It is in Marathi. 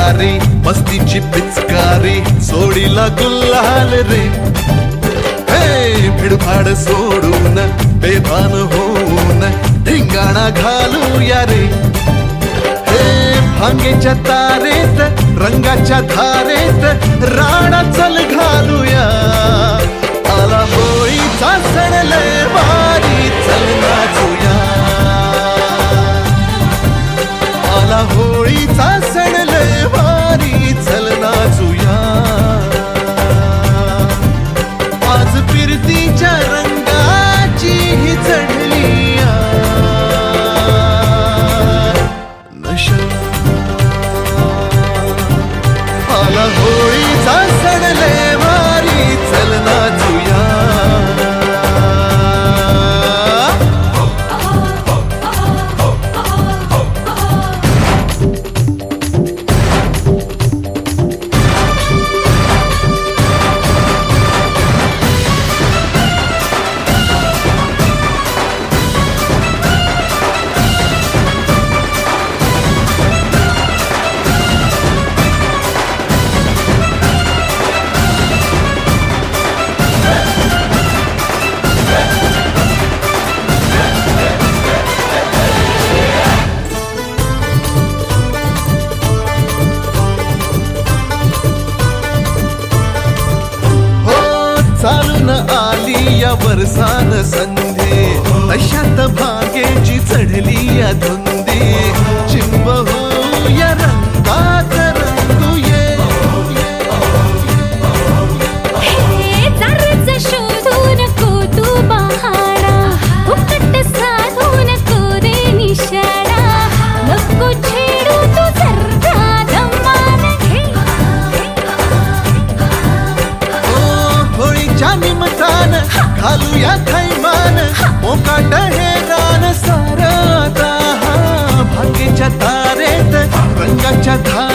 भिकारी मस्तीची पिचकारी सोडीला गुल्हाल रे. हे भिडभाड सोडून बेभान होऊन धिंगाणा घालूया रे. हे भांगेच्या तारेत रंगाच्या धारेत राणा चल घालूया. आला होळीचा सण लय भारी चल नाचूया. आला होळीचा सण लय भारी चल नाचूया. आज फिरतीच्या रंगाची ही चढली नशा. आला होळीचा सण लय भारी चल नाचूया. चालून आली या वर्षान संधी अशात भाग्याची चढली या धुंदी. चिंब हो या रंगात रंगूये. चारच शोधू नको तू बहारा फुकट साधू नको रे निशाणा. नको छेडू तू जरा दमान घे. होळीच्या निमतान घालूया थैमान मोकाट हे रान सारा. भाग्याच्या तारेत रंगाच्या धारेत